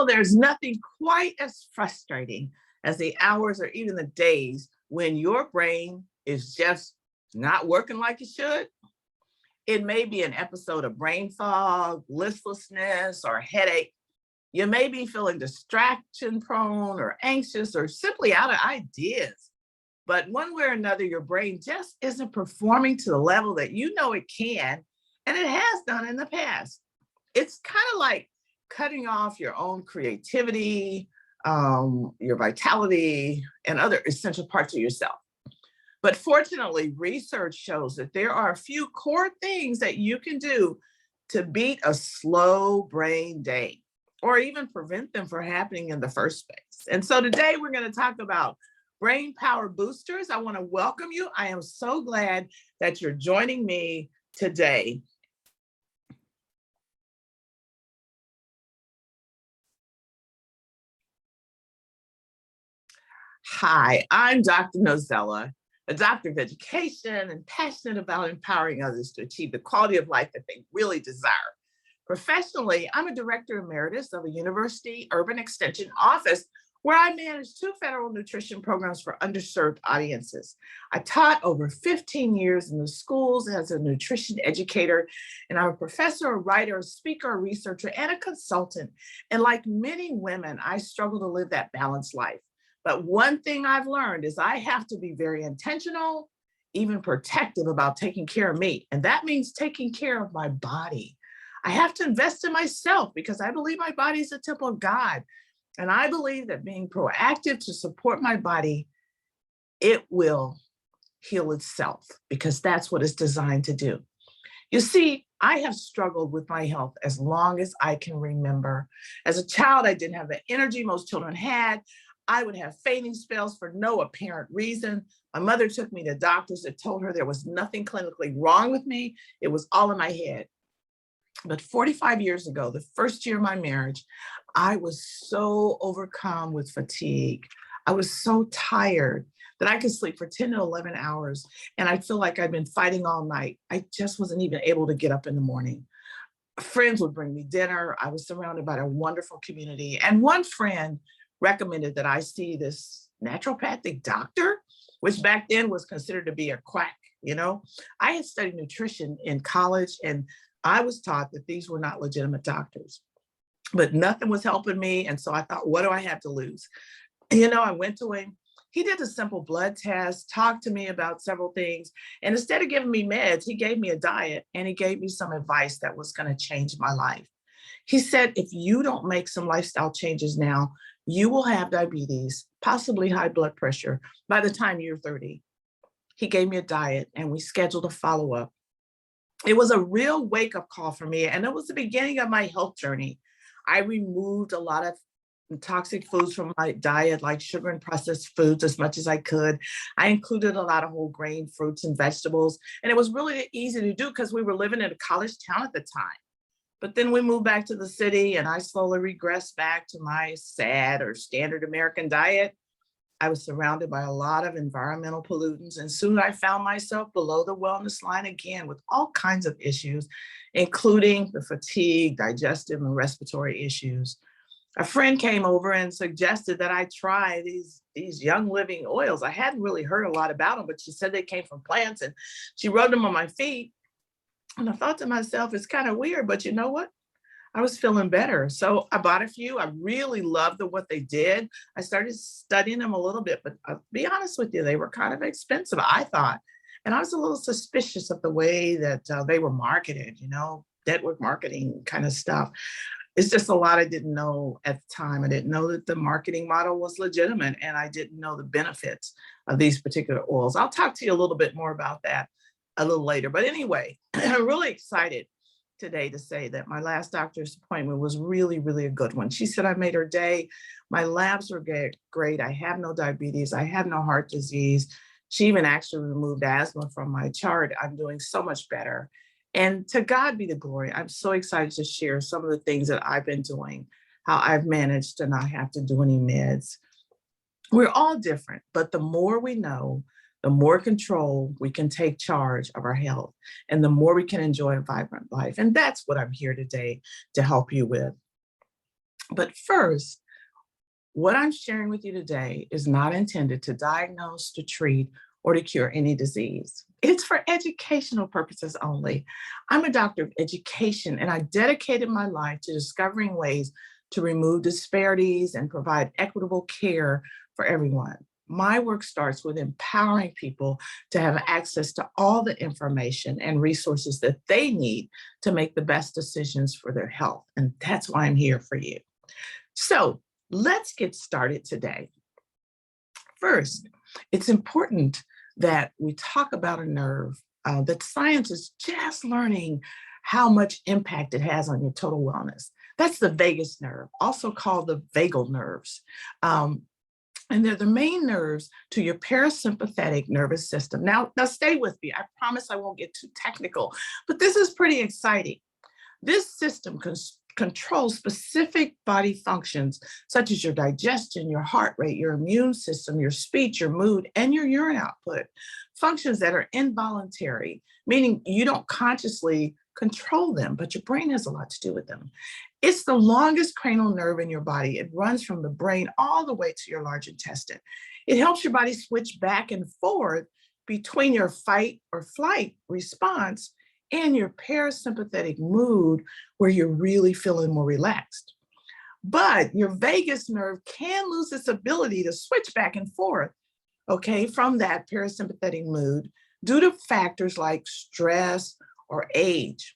There's nothing quite as frustrating as the hours or even the days when your brain is just not working like it should. It may be an episode of brain fog, listlessness, or headache. You may be feeling distraction prone or anxious or simply out of ideas. But one way or another, your brain just isn't performing to the level that you know it can, and it has done in the past. It's kind of like cutting off your own creativity, your vitality, and other essential parts of yourself. But fortunately, research shows that there are a few core things that you can do to beat a slow brain day or even prevent them from happening in the first place. And so today we're going to talk about brain power boosters. I want to welcome you. I am so glad that you're joining me today. Hi, I'm Dr. Nozella, a doctor of education and passionate about empowering others to achieve the quality of life that they really desire. Professionally, I'm a director emeritus of a university urban extension office where I manage 2 federal nutrition programs for underserved audiences. I taught over 15 years in the schools as a nutrition educator, and I'm a professor, a writer, a speaker, a researcher, and a consultant. And like many women, I struggle to live that balanced life. But one thing I've learned is I have to be very intentional, even protective about taking care of me. And that means taking care of my body. I have to invest in myself because I believe my body is a temple of God. And I believe that being proactive to support my body, it will heal itself because that's what it's designed to do. You see, I have struggled with my health as long as I can remember. As a child, I didn't have the energy most children had. I would have fainting spells for no apparent reason. My mother took me to doctors that told her there was nothing clinically wrong with me. It was all in my head. But 45 years ago, the first year of my marriage, I was so overcome with fatigue. I was so tired that I could sleep for 10 to 11 hours. And I feel like I'd been fighting all night. I just wasn't even able to get up in the morning. Friends would bring me dinner. I was surrounded by a wonderful community. And one friend recommended that I see this naturopathic doctor, which back then was considered to be a quack. I had studied nutrition in college, and I was taught that these were not legitimate doctors, but nothing was helping me. And so I thought, what do I have to lose? I went to him. He did a simple blood test, talked to me about several things. And instead of giving me meds, he gave me a diet and he gave me some advice that was going to change my life. He said, if you don't make some lifestyle changes now, you will have diabetes, possibly high blood pressure by the time you're 30. He gave me a diet and we scheduled a follow-up. It was a real wake-up call for me, and it was the beginning of my health journey. I removed a lot of toxic foods from my diet, like sugar and processed foods, as much as I could. I included a lot of whole grain fruits and vegetables, and it was really easy to do because we were living in a college town at the time. But then we moved back to the city, and I slowly regressed back to my sad or standard American diet. I was surrounded by a lot of environmental pollutants, and soon I found myself below the wellness line again with all kinds of issues, including the fatigue, digestive, and respiratory issues. A friend came over and suggested that I try these young living oils. I hadn't really heard a lot about them, but she said they came from plants, and she rubbed them on my feet. And I thought to myself, it's kind of weird, but you know what? I was feeling better. So I bought a few. I really loved what they did. I started studying them a little bit, but I'll be honest with you, they were kind of expensive, I thought. And I was a little suspicious of the way that they were marketed, network marketing kind of stuff. It's just a lot I didn't know at the time. I didn't know that the marketing model was legitimate, and I didn't know the benefits of these particular oils. I'll talk to you a little bit more about that a little later. But anyway, I'm really excited today to say that my last doctor's appointment was really, really a good one. She said I made her day. My labs were great. I have no diabetes. I have no heart disease. She even actually removed asthma from my chart. I'm doing so much better. And to God be the glory. I'm so excited to share some of the things that I've been doing, how I've managed to not have to do any meds. We're all different, but the more we know, the more control we can take charge of our health, and the more we can enjoy a vibrant life. And that's what I'm here today to help you with. But first, what I'm sharing with you today is not intended to diagnose, to treat, or to cure any disease. It's for educational purposes only. I'm a doctor of education, and I dedicated my life to discovering ways to remove disparities and provide equitable care for everyone. My work starts with empowering people to have access to all the information and resources that they need to make the best decisions for their health. And that's why I'm here for you. So let's get started today. First, it's important that we talk about a nerve that science is just learning how much impact it has on your total wellness. That's the vagus nerve, also called the vagal nerves. And they're the main nerves to your parasympathetic nervous system. Now stay with me. I promise I won't get too technical, but this is pretty exciting. This system controls specific body functions, such as your digestion, your heart rate, your immune system, your speech, your mood, and your urine output. Functions that are involuntary, meaning you don't consciously control them, but your brain has a lot to do with them. It's the longest cranial nerve in your body. It runs from the brain all the way to your large intestine. It helps your body switch back and forth between your fight or flight response and your parasympathetic mood, where you're really feeling more relaxed. But your vagus nerve can lose its ability to switch back and forth, okay, from that parasympathetic mood due to factors like stress or age.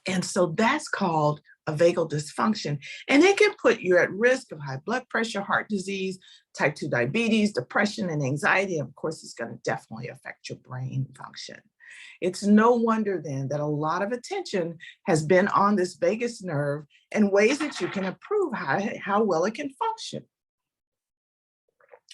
And so that's called a vagal dysfunction. And it can put you at risk of high blood pressure, heart disease, type 2 diabetes, depression, and anxiety. And of course, it's going to definitely affect your brain function. It's no wonder then that a lot of attention has been on this vagus nerve and ways that you can improve how well it can function.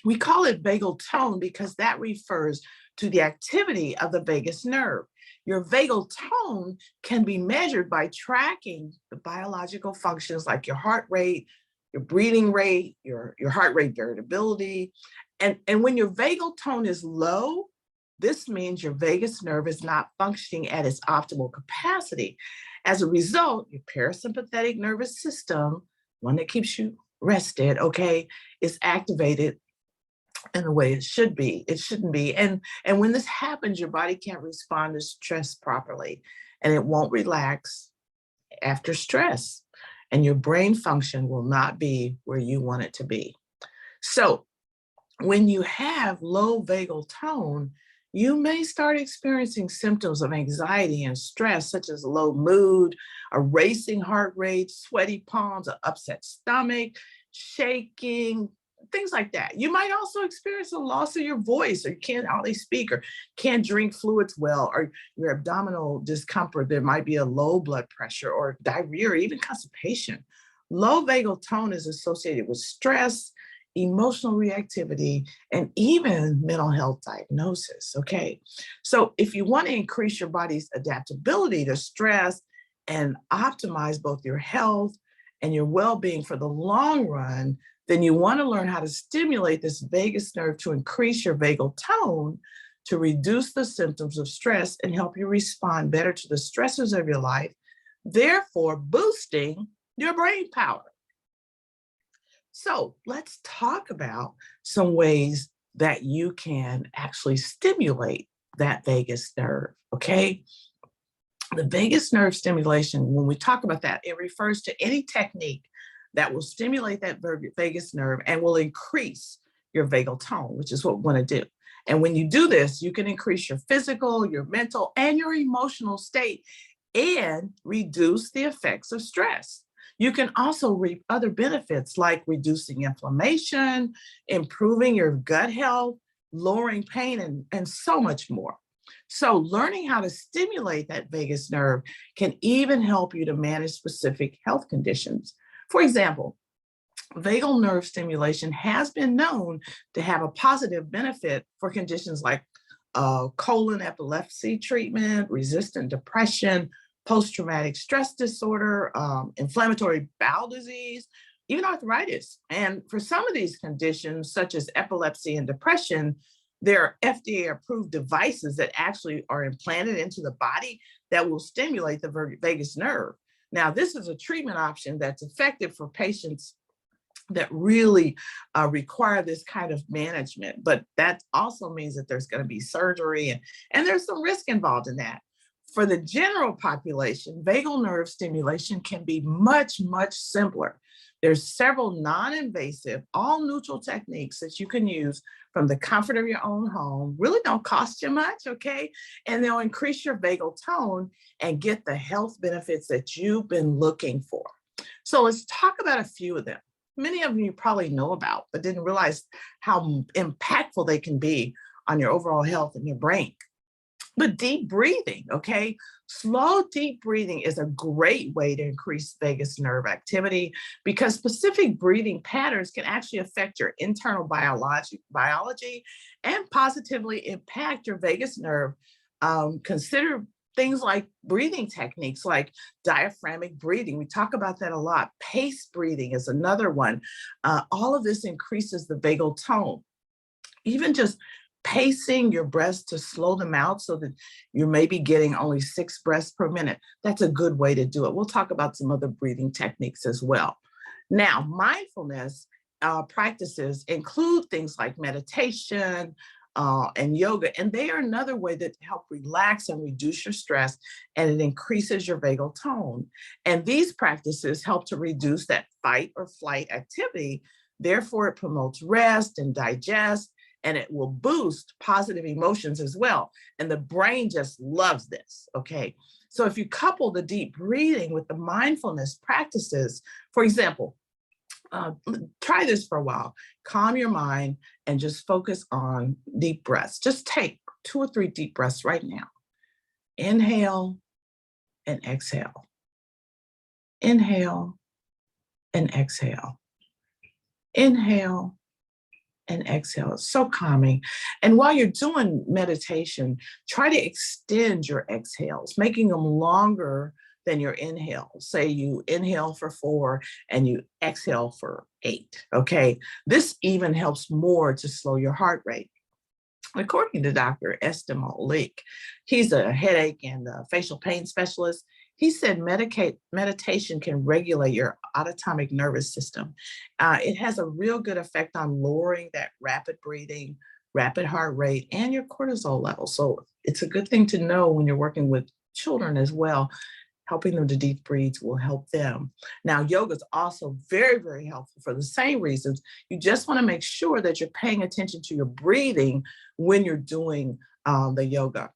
We call it vagal tone because that refers to the activity of the vagus nerve. Your vagal tone can be measured by tracking the biological functions like your heart rate, your breathing rate, your heart rate variability. And when your vagal tone is low, this means your vagus nerve is not functioning at its optimal capacity. As a result, your parasympathetic nervous system, one that keeps you rested, okay, is activated in the way it should be. It shouldn't be. And when this happens, your body can't respond to stress properly, and it won't relax after stress. And your brain function will not be where you want it to be. So when you have low vagal tone, you may start experiencing symptoms of anxiety and stress, such as low mood, a racing heart rate, sweaty palms, an upset stomach, shaking, things like that. You might also experience a loss of your voice, or you can't hardly speak, or can't drink fluids well, or your abdominal discomfort. There might be a low blood pressure or diarrhea, or even constipation. Low vagal tone is associated with stress, emotional reactivity, and even mental health diagnosis, okay? So if you want to increase your body's adaptability to stress and optimize both your health and your well-being for the long run, then you want to learn how to stimulate this vagus nerve to increase your vagal tone, to reduce the symptoms of stress and help you respond better to the stressors of your life, therefore boosting your brain power. So let's talk about some ways that you can actually stimulate that vagus nerve, okay? The vagus nerve stimulation, when we talk about that, it refers to any technique that will stimulate that vagus nerve and will increase your vagal tone, which is what we want to do. And when you do this, you can increase your physical, your mental, and your emotional state and reduce the effects of stress. You can also reap other benefits like reducing inflammation, improving your gut health, lowering pain, and so much more. So learning how to stimulate that vagus nerve can even help you to manage specific health conditions. For example, vagal nerve stimulation has been known to have a positive benefit for conditions like colon epilepsy treatment, resistant depression, post-traumatic stress disorder, inflammatory bowel disease, even arthritis. And for some of these conditions, such as epilepsy and depression, there are FDA-approved devices that actually are implanted into the body that will stimulate the vagus nerve. Now, this is a treatment option that's effective for patients that really require this kind of management. But that also means that there's going to be surgery and there's some risk involved in that. For the general population, vagal nerve stimulation can be much, much simpler. There's several non-invasive, all neutral techniques that you can use from the comfort of your own home. Really don't cost you much, okay? And they'll increase your vagal tone and get the health benefits that you've been looking for. So let's talk about a few of them. Many of you probably know about, but didn't realize how impactful they can be on your overall health and your brain. But deep breathing, okay? Slow, deep breathing is a great way to increase vagus nerve activity because specific breathing patterns can actually affect your internal biology and positively impact your vagus nerve. Consider things like breathing techniques like diaphragmatic breathing. We talk about that a lot. Pace breathing is another one. All of this increases the vagal tone. Even just pacing your breaths to slow them out so that you're maybe getting only 6 breaths per minute. That's a good way to do it. We'll talk about some other breathing techniques as well. Now, mindfulness practices include things like meditation and yoga, and they are another way that help relax and reduce your stress, and it increases your vagal tone. And these practices help to reduce that fight or flight activity. Therefore, it promotes rest and digest, and it will boost positive emotions as well. And the brain just loves this, okay? So if you couple the deep breathing with the mindfulness practices, for example, try this for a while. Calm your mind and just focus on deep breaths. Just take 2 or 3 deep breaths right now. Inhale and exhale. Inhale and exhale. Inhale and exhale. It's so calming. And while you're doing meditation, try to extend your exhales, making them longer than your inhales. Say you inhale for 4 and you exhale for 8, okay? This even helps more to slow your heart rate. According to Dr. Estem Malik, he's a headache and a facial pain specialist. He said meditation can regulate your autonomic nervous system. It has a real good effect on lowering that rapid breathing, rapid heart rate, and your cortisol level. So it's a good thing to know when you're working with children as well. Helping them to deep breathe will help them. Now, yoga is also very, very helpful for the same reasons. You just want to make sure that you're paying attention to your breathing when you're doing the yoga.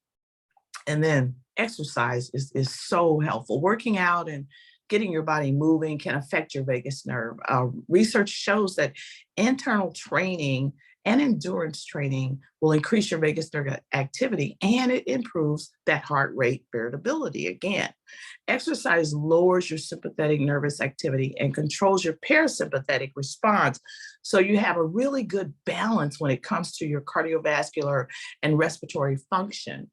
And then exercise is so helpful. Working out and getting your body moving can affect your vagus nerve. Research shows that internal training and endurance training will increase your vagus nerve activity, and it improves that heart rate variability. Again, exercise lowers your sympathetic nervous activity and controls your parasympathetic response. So you have a really good balance when it comes to your cardiovascular and respiratory function.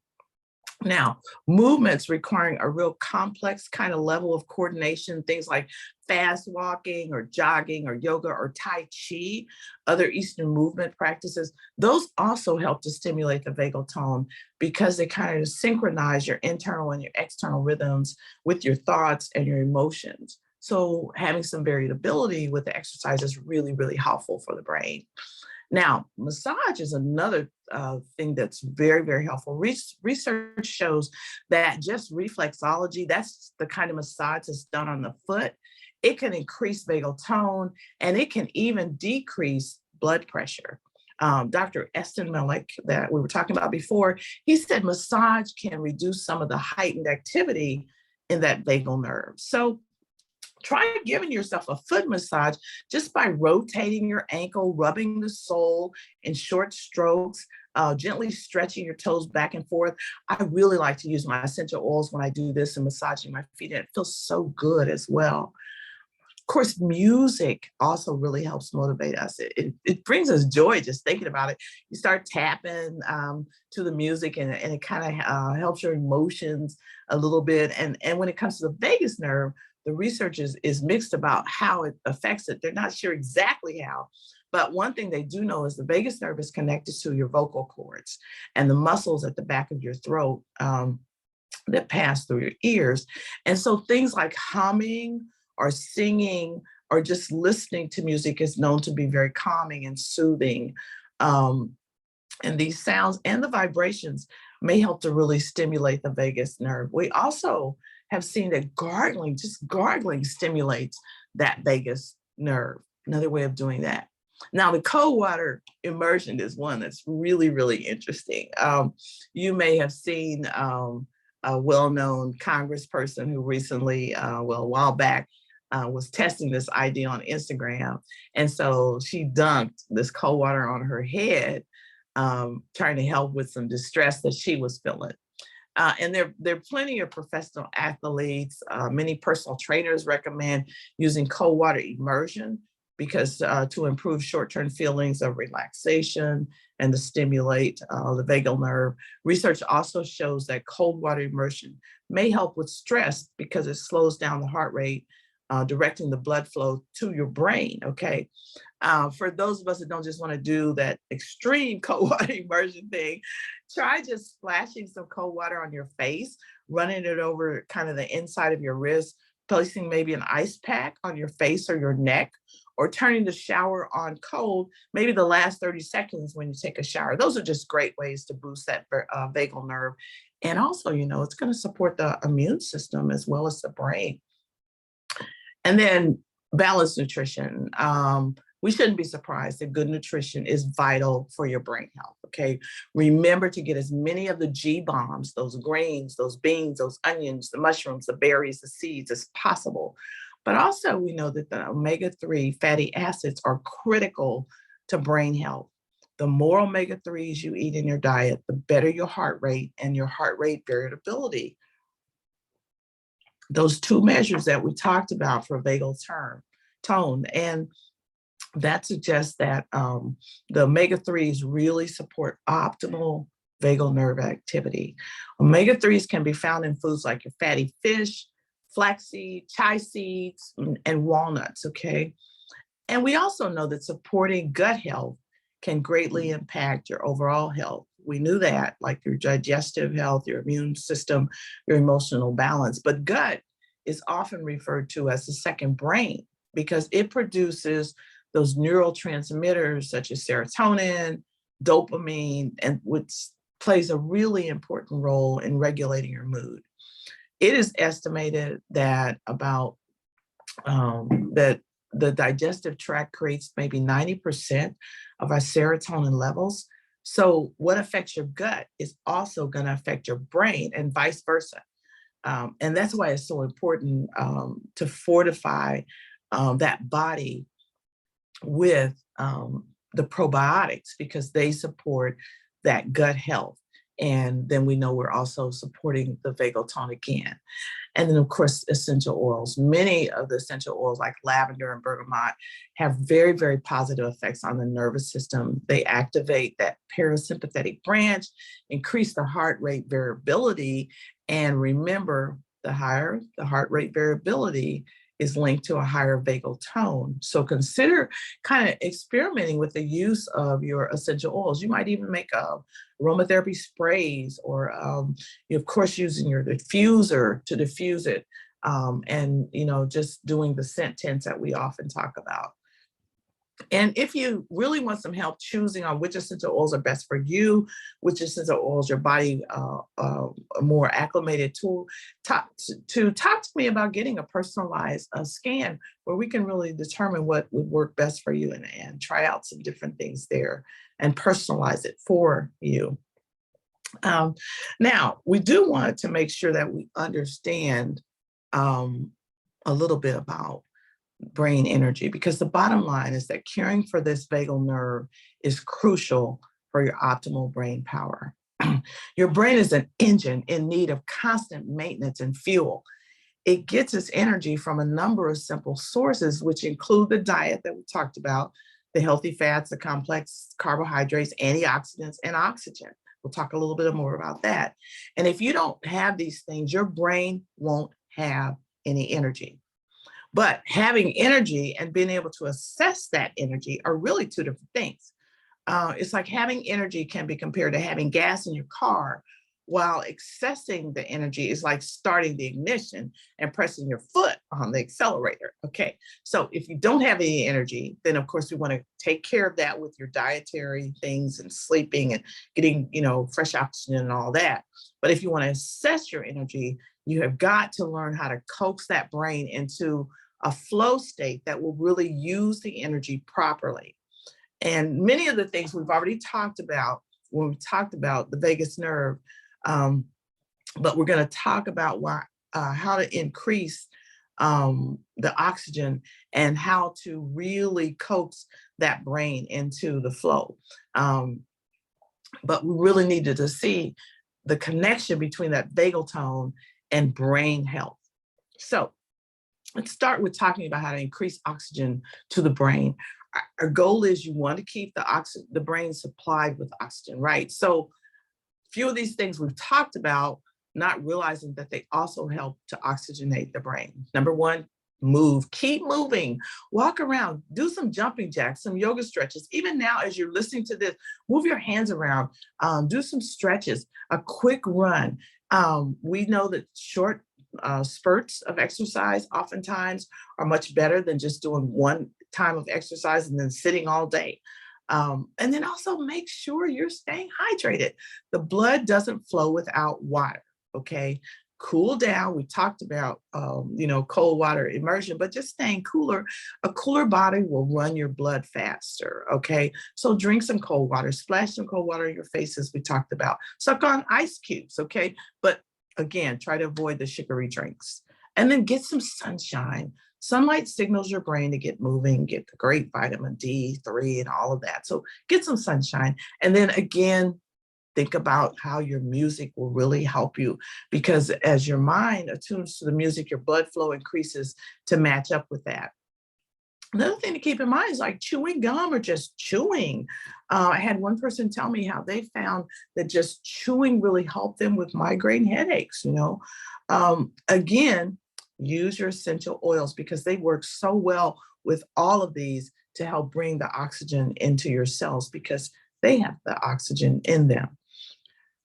Now, movements requiring a real complex kind of level of coordination, things like fast walking or jogging or yoga or Tai Chi, other Eastern movement practices, those also help to stimulate the vagal tone because they kind of synchronize your internal and your external rhythms with your thoughts and your emotions. So having some variability with the exercise is really, really helpful for the brain. Now, massage is another thing that's very, very helpful. Research shows that just reflexology, that's the kind of massage that's done on the foot, it can increase vagal tone and it can even decrease blood pressure. Dr. Estem Malik, that we were talking about before, he said massage can reduce some of the heightened activity in that vagal nerve. So try giving yourself a foot massage just by rotating your ankle, rubbing the sole in short strokes, gently stretching your toes back and forth. I really like to use my essential oils when I do this and massaging my feet, and it feels so good as well. Of course, music also really helps motivate us. It brings us joy just thinking about it. You start tapping to the music and it kind of helps your emotions a little bit. And when it comes to the vagus nerve, the research is mixed about how it affects it. They're not sure exactly how, but one thing they do know is the vagus nerve is connected to your vocal cords and the muscles at the back of your throat. that pass through your ears. And so things like humming or singing or just listening to music is known to be very calming and soothing. Um, and these sounds and the vibrations may help to really stimulate the vagus nerve. We also have seen that gargling, just gargling, stimulates that vagus nerve. Another way of doing that. Now, the cold water immersion is one that's really, really interesting. You may have seen a well-known congressperson who recently, well, a while back, was testing this idea on Instagram. And so she dunked this cold water on her head, trying to help with some distress that she was feeling. And there are plenty of professional athletes. Many personal trainers recommend using cold water immersion because to improve short-term feelings of relaxation and to stimulate the vagal nerve. Research also shows that cold water immersion may help with stress because it slows down the heart rate, directing the blood flow to your brain, okay? For those of us that don't just want to do that extreme cold water immersion thing, try just splashing some cold water on your face, running it over kind of the inside of your wrist, placing maybe an ice pack on your face or your neck, or turning the shower on cold, maybe the last 30 seconds when you take a shower. Those are just great ways to boost that vagal nerve. And also, you know, it's going to support the immune system as well as the brain. And then balanced nutrition. We shouldn't be surprised that good nutrition is vital for your brain health, okay? Remember to get as many of the G bombs, those grains, those beans, those onions, the mushrooms, the berries, the seeds as possible. But also we know that the omega-3 fatty acids are critical to brain health. The more omega-3s you eat in your diet, the better your heart rate and your heart rate variability. Those two measures that we talked about for vagal tone. And that suggests that the omega-3s really support optimal vagal nerve activity. Omega-3s can be found in foods like your fatty fish, flaxseed, chia seeds, and walnuts, okay? And we also know that supporting gut health can greatly impact your overall health. We knew that, like your digestive health, your immune system, your emotional balance. But gut is often referred to as the second brain because it produces those neurotransmitters such as serotonin, dopamine, and which plays a really important role in regulating your mood. It is estimated that about that the digestive tract creates maybe 90% of our serotonin levels. So what affects your gut is also going to affect your brain and vice versa. And that's why it's so important to fortify that body with the probiotics because they support that gut health. And then we know we're also supporting the vagal tone again. And then, of course, essential oils. Many of the essential oils like lavender and bergamot have very, very positive effects on the nervous system. They activate that parasympathetic branch, increase the heart rate variability. And remember, the higher the heart rate variability is linked to a higher vagal tone. So consider kind of experimenting with the use of your essential oils. You might even make aromatherapy sprays or, of course, using your diffuser to diffuse it. And, you know, just doing the scent tints that we often talk about. And if you really want some help choosing on which essential oils are best for you, which essential oils your body are more acclimated to, talk to me about getting a personalized scan where we can really determine what would work best for you and try out some different things there and personalize it for you. Now, we do want to make sure that we understand a little bit about brain energy, because the bottom line is that caring for this vagal nerve is crucial for your optimal brain power. Your brain is an engine in need of constant maintenance and fuel. It gets its energy from a number of simple sources, which include the diet that we talked about, the healthy fats, the complex carbohydrates, antioxidants, and oxygen. We'll talk a little bit more about that. And if you don't have these things, your brain won't have any energy. But having energy and being able to assess that energy are really two different things. It's like having energy can be compared to having gas in your car while accessing the energy is like starting the ignition and pressing your foot on the accelerator. Okay. So if you don't have any energy, then of course we want to take care of that with your dietary things and sleeping and getting, fresh oxygen and all that. But if you want to assess your energy, you have got to learn how to coax that brain into a flow state that will really use the energy properly. And many of the things we've already talked about when we talked about the vagus nerve, um, but we're going to talk about how to increase the oxygen and how to really coax that brain into the flow. But we really needed to see the connection between that vagal tone and brain health. So let's start with talking about how to increase oxygen to the brain. Our goal is you want to keep the brain supplied with oxygen, right? So few of these things we've talked about, not realizing that they also help to oxygenate the brain. Number one, move, keep moving, walk around, do some jumping jacks, some yoga stretches. Even now, as you're listening to this, move your hands around, do some stretches, a quick run. We know that short spurts of exercise oftentimes are much better than just doing one time of exercise and then sitting all day. And then also make sure you're staying hydrated. The blood doesn't flow without water, okay? Cool down. We talked about, cold water immersion, but just staying cooler. A cooler body will run your blood faster, okay? So drink some cold water, splash some cold water in your face as we talked about. Suck on ice cubes, okay? But again, try to avoid the sugary drinks. And then get some sunshine. Sunlight signals your brain to get moving, get the great vitamin D3 and all of that. So get some sunshine. And then again, think about how your music will really help you, because as your mind attunes to the music, your blood flow increases to match up with that. Another thing to keep in mind is like chewing gum or just chewing. I had one person tell me how they found that just chewing really helped them with migraine headaches. Again, use your essential oils because they work so well with all of these to help bring the oxygen into your cells because they have the oxygen in them.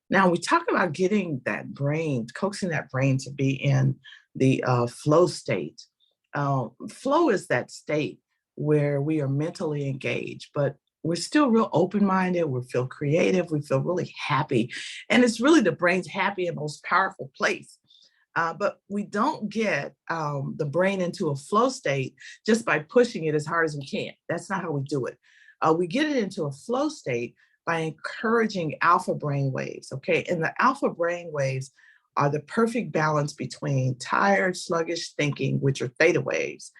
Now we talk about getting that brain, coaxing that brain to be in the flow state. Flow is that state where we are mentally engaged, but we're still real open-minded, we feel creative, we feel really happy. And it's really the brain's happy and most powerful place. But we don't get the brain into a flow state just by pushing it as hard as we can. That's not how we do it. We get it into a flow state by encouraging alpha brain waves, okay? And the alpha brain waves are the perfect balance between tired, sluggish thinking, which are theta waves,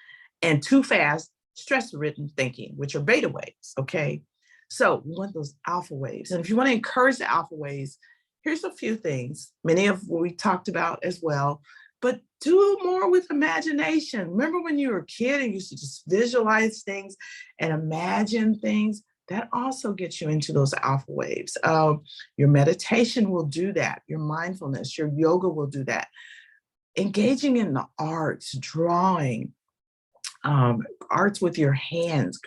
and too fast, stress-ridden thinking, which are beta waves, okay? So we want those alpha waves. And if you want to encourage the alpha waves, here's a few things, many of what we talked about as well, but do more with imagination. Remember when you were a kid and you used to just visualize things and imagine things? That also gets you into those alpha waves. Your meditation will do that. Your mindfulness, your yoga will do that. Engaging in the arts, drawing, arts with your hands,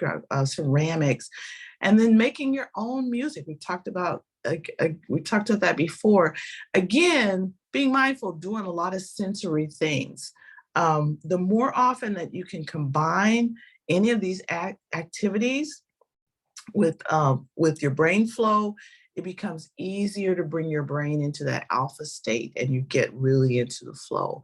ceramics, and then making your own music. We talked about that before. Again, being mindful, doing a lot of sensory things. The more often that you can combine any of these activities with your brain flow, it becomes easier to bring your brain into that alpha state and you get really into the flow.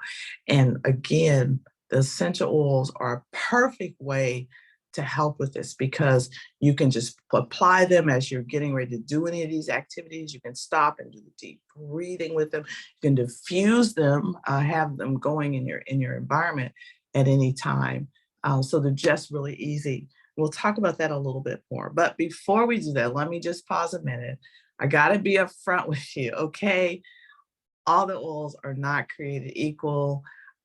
And again, the essential oils are a perfect way to help with this because you can just apply them as you're getting ready to do any of these activities. You can stop and do the deep breathing with them. You can diffuse them, have them going in your environment at any time. So they're just really easy. We'll talk about that a little bit more. But before we do that, let me just pause a minute. I got to be upfront with you, okay? All the oils are not created equal.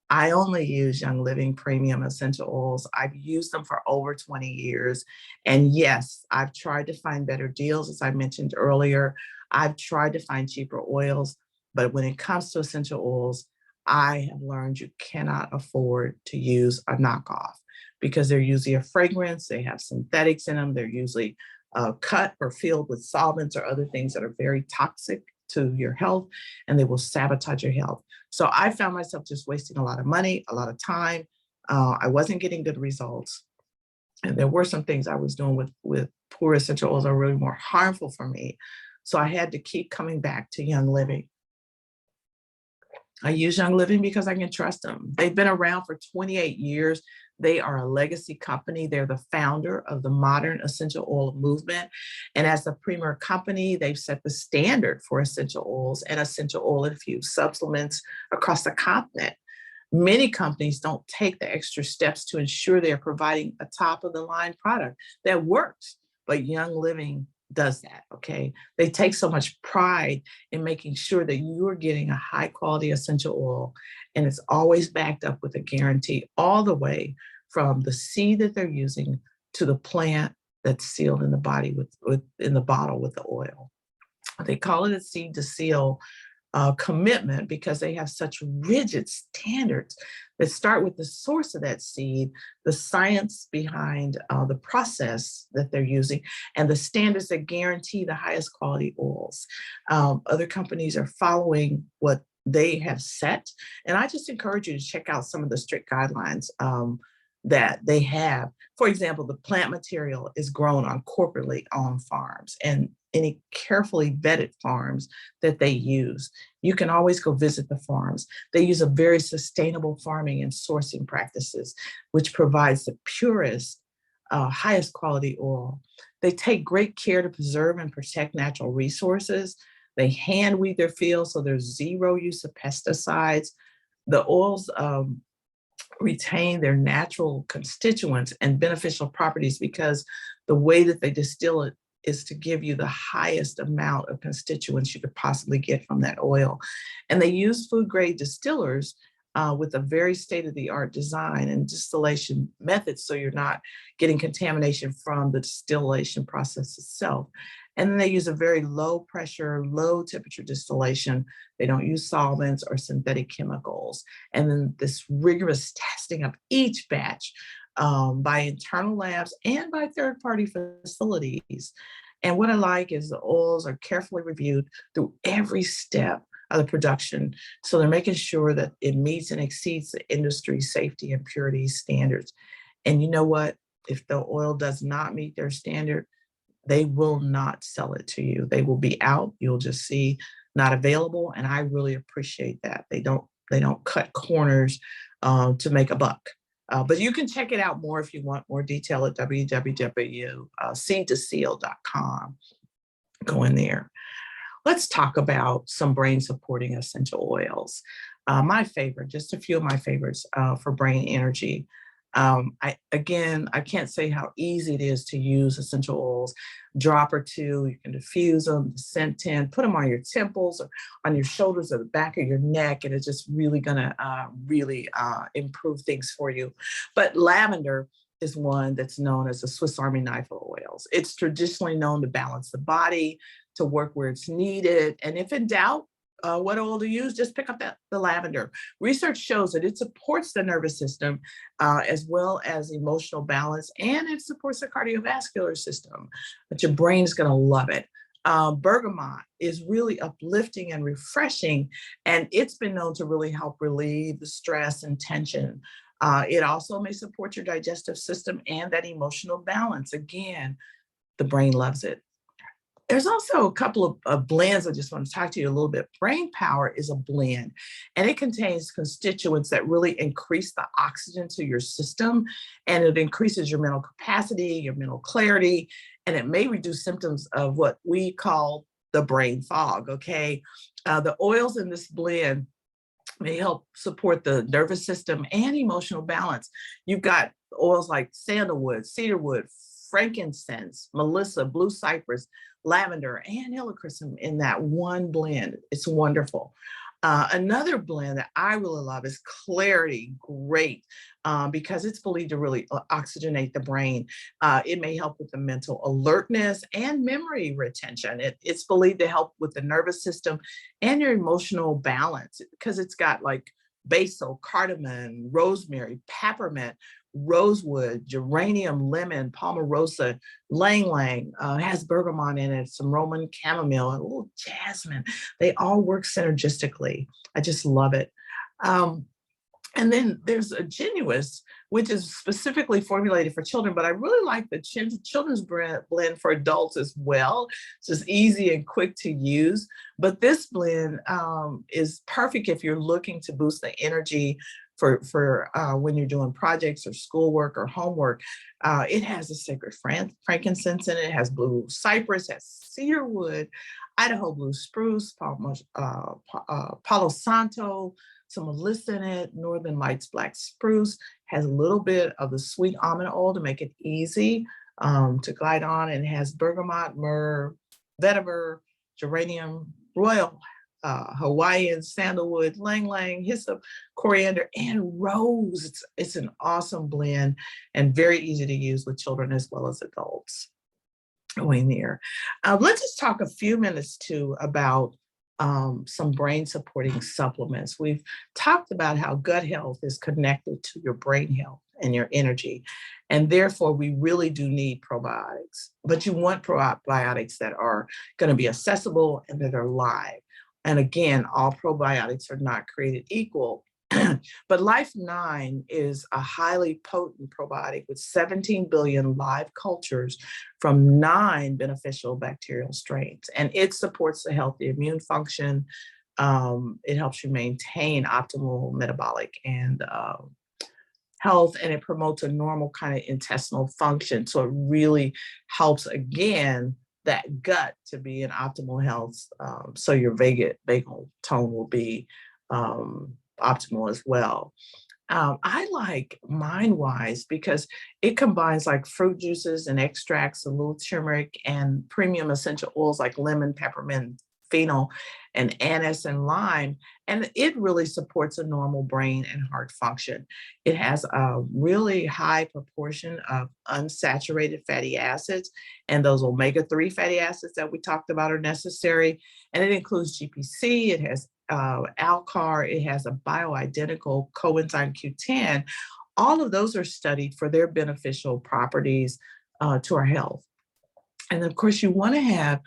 I only use Young Living Premium Essential Oils. I've used them for over 20 years. And yes, I've tried to find better deals, as I mentioned earlier. I've tried to find cheaper oils. But when it comes to essential oils, I have learned you cannot afford to use a knockoff because they're usually a fragrance. They have synthetics in them. They're usually cut or filled with solvents or other things that are very toxic to your health, and they will sabotage your health. So I found myself just wasting a lot of money, a lot of time. I wasn't getting good results. And there were some things I was doing with poor essential oils that were really more harmful for me. So I had to keep coming back to Young Living. I use Young Living because I can trust them. They've been around for 28 years. They are a legacy company. They're the founder of the modern essential oil movement. And as the premier company, they've set the standard for essential oils and essential oil infused supplements across the continent. Many companies don't take the extra steps to ensure they're providing a top of the line product that works, but Young Living does that, okay? They take so much pride in making sure that you're getting a high quality essential oil, and it's always backed up with a guarantee all the way from the seed that they're using to the plant that's sealed in the body in the bottle with the oil. They call it a seed to seal commitment because they have such rigid standards that start with the source of that seed, the science behind the process that they're using, and the standards that guarantee the highest quality oils. Other companies are following what they have set, and I just encourage you to check out some of the strict guidelines that they have. For example, the plant material is grown on corporately owned farms and any carefully vetted farms that they use. You can always go visit the farms. They use a very sustainable farming and sourcing practices, which provides the purest, highest quality oil. They take great care to preserve and protect natural resources. They hand weed their fields, so there's zero use of pesticides. The oils retain their natural constituents and beneficial properties because the way that they distill it is to give you the highest amount of constituents you could possibly get from that oil. And they use food grade distillers with a very state-of-the-art design and distillation methods, so you're not getting contamination from the distillation process itself. And then they use a very low pressure, low temperature distillation. They don't use solvents or synthetic chemicals. And then this rigorous testing of each batch by internal labs and by third-party facilities. And what I like is the oils are carefully reviewed through every step of the production. So they're making sure that it meets and exceeds the industry safety and purity standards. And you know what? If the oil does not meet their standard, they will not sell it to you. They will be out. You'll just see not available. And I really appreciate that. They don't cut corners to make a buck. But you can check it out more if you want more detail at www.seedtoseal.com. Go in there. Let's talk about some brain supporting essential oils. My favorite, just a few of my favorites for brain energy. I can't say how easy it is to use essential oils. Drop or two, you can diffuse them, scent tint, put them on your temples or on your shoulders or the back of your neck, and it's just really gonna improve things for you. But lavender is one that's known as the Swiss Army knife of oils. It's traditionally known to balance the body, to work where it's needed, and if in doubt, what oil to use, just pick up the lavender. Research shows that it supports the nervous system as well as emotional balance, and it supports the cardiovascular system, but your brain is gonna love it. Bergamot is really uplifting and refreshing, and it's been known to really help relieve the stress and tension. It also may support your digestive system and that emotional balance. Again, the brain loves it. There's also a couple of blends I just want to talk to you a little bit. Brain Power is a blend, and it contains constituents that really increase the oxygen to your system, and it increases your mental capacity, your mental clarity, and it may reduce symptoms of what we call the brain fog, okay? The oils in this blend may help support the nervous system and emotional balance. You've got oils like sandalwood, cedarwood, frankincense, melissa, blue cypress, lavender, and helichrysum in that one blend. It's wonderful. Another blend that I really love is Clarity, great, because it's believed to really oxygenate the brain. It may help with the mental alertness and memory retention. It's believed to help with the nervous system and your emotional balance because it's got like basil, cardamom, rosemary, peppermint, rosewood, geranium, lemon, palmarosa, lang lang, has bergamot in it, some Roman chamomile, and a little jasmine. They all work synergistically. I just love it. Um, and then there's a Genuous, which is specifically formulated for children, but I really like the children's blend for adults as well. It's just easy and quick to use. But this blend is perfect if you're looking to boost the energy for when you're doing projects or schoolwork or homework. It has a sacred frankincense in it. It has blue cypress, has cedar wood, Idaho blue spruce, Palo Santo, some melissa in it, Northern Lights black spruce, has a little bit of the sweet almond oil to make it easy to glide on, and has bergamot, myrrh, vetiver, geranium, royal Hawaiian, sandalwood, lang lang, hyssop, coriander, and rose. It's an awesome blend and very easy to use with children as well as adults. Going there. Let's just talk a few minutes too about some brain supporting supplements. We've talked about how gut health is connected to your brain health and your energy. And therefore, we really do need probiotics. But you want probiotics that are going to be accessible and that are live. And again, all probiotics are not created equal. But Life 9 is a highly potent probiotic with 17 billion live cultures from 9 beneficial bacterial strains. And it supports the healthy immune function. It helps you maintain optimal metabolic and health, and it promotes a normal kind of intestinal function. So it really helps, again, that gut to be in optimal health. So your vagal tone will be optimal as well. I like Mindwise because it combines like fruit juices and extracts, a little turmeric, and premium essential oils like lemon, peppermint, fennel, and anise and lime. And it really supports a normal brain and heart function. It has a really high proportion of unsaturated fatty acids, and those omega-3 fatty acids that we talked about are necessary. And it includes GPC, it has Alcar, it has a bioidentical coenzyme Q10. All of those are studied for their beneficial properties to our health. And of course, you want to have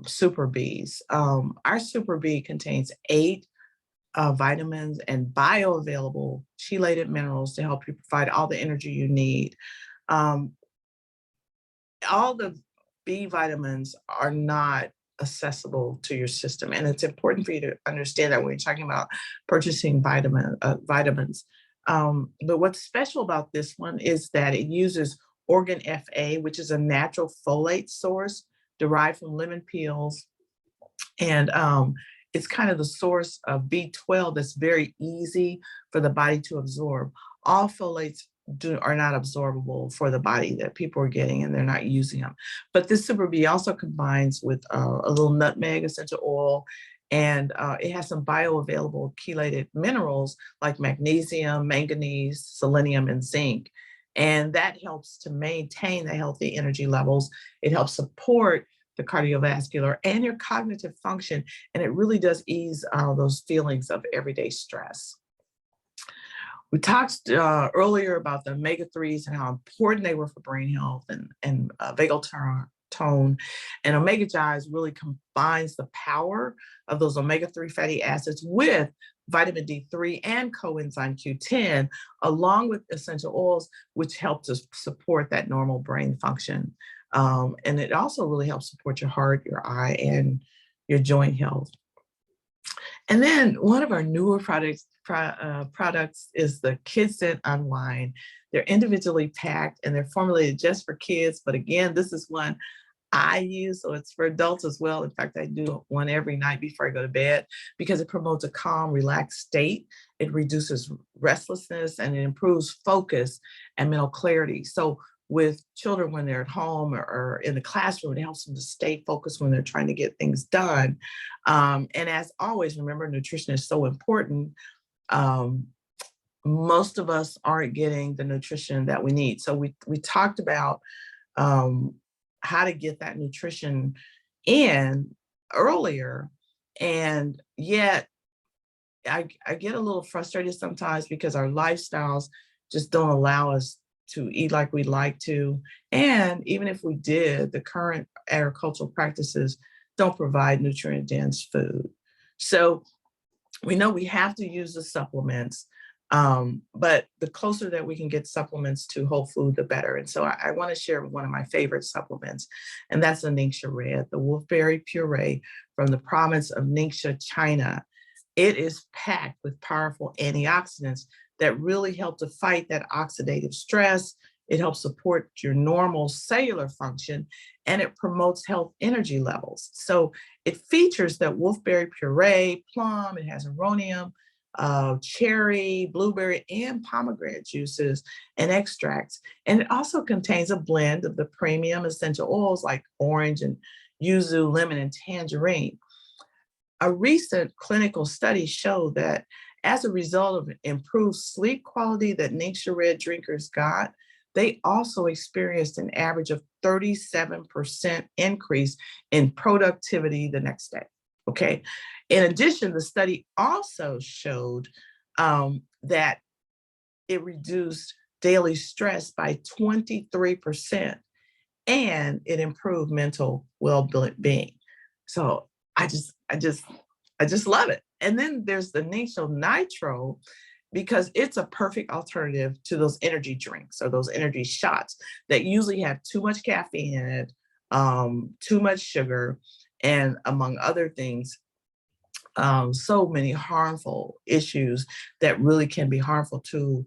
Super Bs. Our Super B contains 8 vitamins and bioavailable chelated minerals to help you provide all the energy you need. All the B vitamins are not accessible to your system, and it's important for you to understand that when you're talking about purchasing vitamins. But what's special about this one is that it uses Organ FA, which is a natural folate source derived from lemon peels, and it's kind of the source of B12 that's very easy for the body to absorb. All folates are not absorbable for the body that people are getting, and they're not using them. But this Super B also combines with a little nutmeg essential oil, and it has some bioavailable chelated minerals like magnesium, manganese, selenium, and zinc. And that helps to maintain the healthy energy levels. It helps support the cardiovascular and your cognitive function, and it really does ease those feelings of everyday stress. We talked earlier about the omega-3s and how important they were for brain health and vagal tone. And Omega Gives really combines the power of those omega-3 fatty acids with vitamin D3 and coenzyme Q10, along with essential oils, which help to support that normal brain function. And it also really helps support your heart, your eye, and your joint health. And then one of our newer products is the Kids Scent Unwind. They're individually packed and they're formulated just for kids. But again, this is one I use, so it's for adults as well. In fact, I do one every night before I go to bed because it promotes a calm, relaxed state. It reduces restlessness and it improves focus and mental clarity. So with children when they're at home or in the classroom, it helps them to stay focused when they're trying to get things done. And as always, remember, nutrition is so important. Most of us aren't getting the nutrition that we need. So we talked about how to get that nutrition in earlier, and yet I get a little frustrated sometimes because our lifestyles just don't allow us to eat like we'd like to. And even if we did, the current agricultural practices don't provide nutrient dense food. So we know we have to use the supplements, but the closer that we can get supplements to whole food, the better. And so I want to share one of my favorite supplements, and that's the Ningxia Red, the wolfberry puree from the province of Ningxia, China. It is packed with powerful antioxidants that really help to fight that oxidative stress. It helps support your normal cellular function, and it promotes health energy levels. So it features that wolfberry puree, plum, it has aronia, cherry, blueberry, and pomegranate juices and extracts. And it also contains a blend of the premium essential oils like orange and yuzu, lemon, and tangerine. A recent clinical study showed that as a result of improved sleep quality that Ningxia Red drinkers got, they also experienced an average of 37% increase in productivity the next day. Okay. In addition, the study also showed that it reduced daily stress by 23% and it improved mental well-being. So I just love it. And then there's the Ningxia Nitro, because it's a perfect alternative to those energy drinks or those energy shots that usually have too much caffeine in it, too much sugar, and among other things, so many harmful issues that really can be harmful to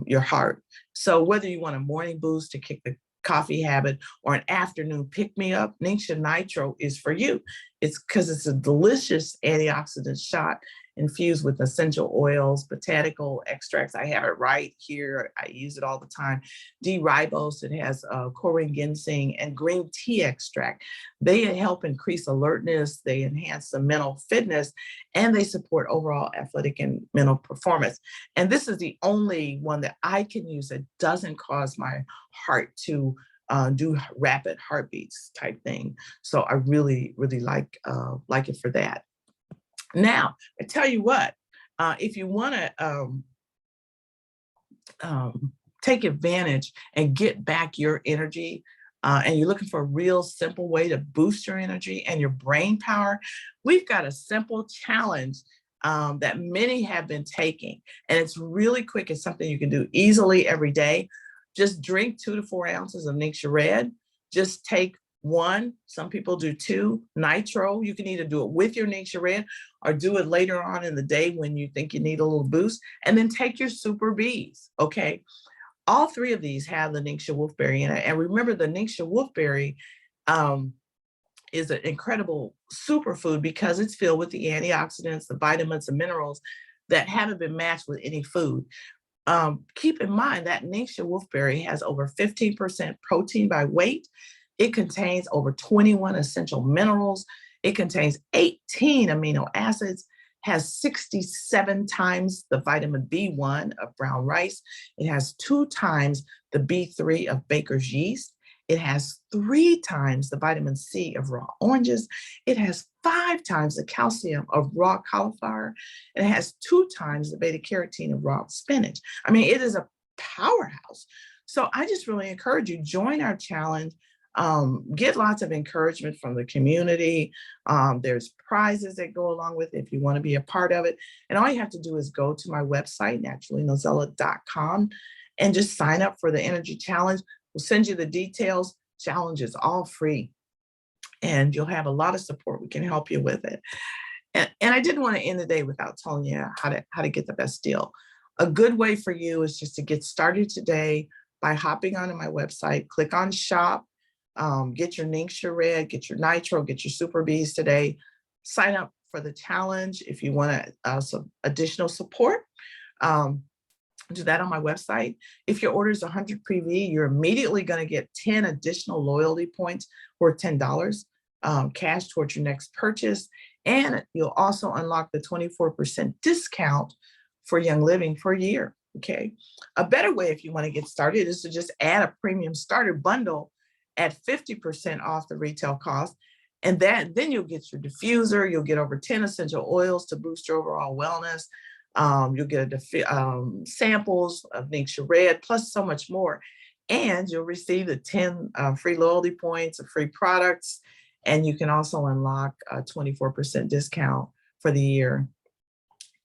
your heart. So whether you want a morning boost to kick the coffee habit or an afternoon pick-me-up, Ningxia Nitro is for you. It's because it's a delicious antioxidant shot infused with essential oils, botanical extracts. I have it right here. I use it all the time. D-ribose, it has Korean ginseng and green tea extract. They help increase alertness, they enhance the mental fitness, and they support overall athletic and mental performance. And this is the only one that I can use that doesn't cause my heart to do rapid heartbeats type thing. So I really, really like it for that. Now, I tell you what, if you want to take advantage and get back your energy, and you're looking for a real simple way to boost your energy and your brain power, we've got a simple challenge that many have been taking. And it's really quick. It's something you can do easily every day. Just drink 2 to 4 ounces of Ningxia Red. Just take 1, some people do 2, nitro. You can either do it with your Ningxia Red or do it later on in the day when you think you need a little boost, and then take your Super Bs, okay? All 3 of these have the Ningxia wolfberry in it. And remember, the Ningxia wolfberry is an incredible superfood because it's filled with the antioxidants, the vitamins, the minerals that haven't been matched with any food. Keep in mind that Ningxia wolfberry has over 15% protein by weight. It contains over 21 essential minerals. It contains 18 amino acids, has 67 times the vitamin B1 of brown rice. It has 2 times the B3 of baker's yeast. It has 3 times the vitamin C of raw oranges. It has 5 times the calcium of raw cauliflower. It has 2 times the beta carotene of raw spinach. I mean, it is a powerhouse. So I just really encourage you, join our challenge. Get lots of encouragement from the community. There's prizes that go along with it if you want to be a part of it. And all you have to do is go to my website, naturallynozella.com, and just sign up for the energy challenge. We'll send you the details. Challenge is all free, and you'll have a lot of support. We can help you with it. And I didn't want to end the day without telling you how to get the best deal. A good way for you is just to get started today by hopping onto my website, click on shop, get your Ningxia Red, get your Nitro, get your Super Bs today. Sign up for the challenge if you want some additional support. Do that on my website. If your order is 100 pre-V, you're immediately going to get 10 additional loyalty points worth $10 cash towards your next purchase. And you'll also unlock the 24% discount for Young Living for a year. Okay. A better way, if you want to get started, is to just add a premium starter bundle at 50% off the retail cost. And then you'll get your diffuser, you'll get over 10 essential oils to boost your overall wellness. You'll get samples of Nixia Red, plus so much more. And you'll receive the 10 free loyalty points of free products. And you can also unlock a 24% discount for the year.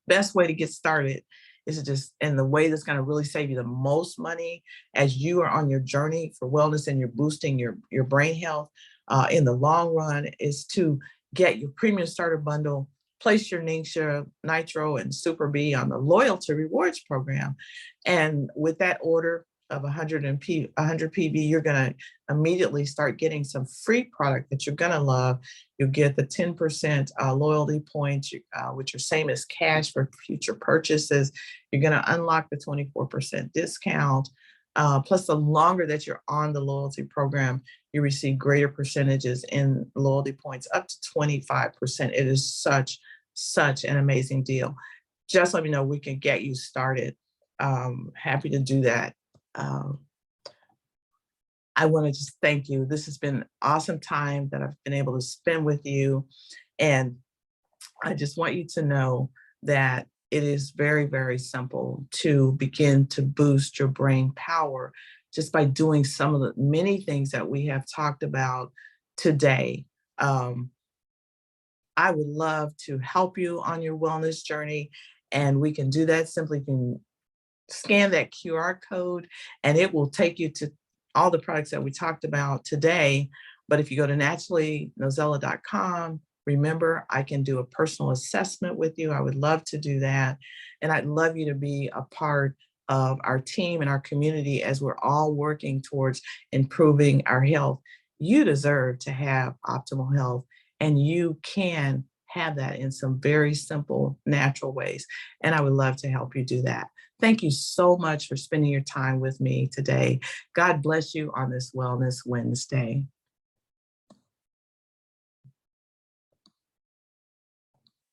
Best way to get started is to just, and the way that's going to really save you the most money as you are on your journey for wellness and you're boosting your brain health in the long run, is to get your premium starter bundle, place your Ningxia, Nitro, and Super B on the loyalty rewards program. And with that order of 100 PB, you're going to immediately start getting some free product that you're going to love. You'll get the 10% loyalty points, which are same as cash for future purchases. You're going to unlock the 24% discount. Plus, the longer that you're on the loyalty program, you receive greater percentages in loyalty points, up to 25%. It is such an amazing deal. Just let me know, we can get you started. Happy to do that. I want to just thank you. This has been an awesome time that I've been able to spend with you. And I just want you to know that it is very, very simple to begin to boost your brain power just by doing some of the many things that we have talked about today. I would love to help you on your wellness journey, and we can do that simply. You can scan that QR code and it will take you to all the products that we talked about today. But if you go to naturallynozella.com, remember, I can do a personal assessment with you. I would love to do that. And I'd love you to be a part of our team and our community as we're all working towards improving our health. You deserve to have optimal health, and you can have that in some very simple, natural ways. And I would love to help you do that. Thank you so much for spending your time with me today. God bless you on this Wellness Wednesday.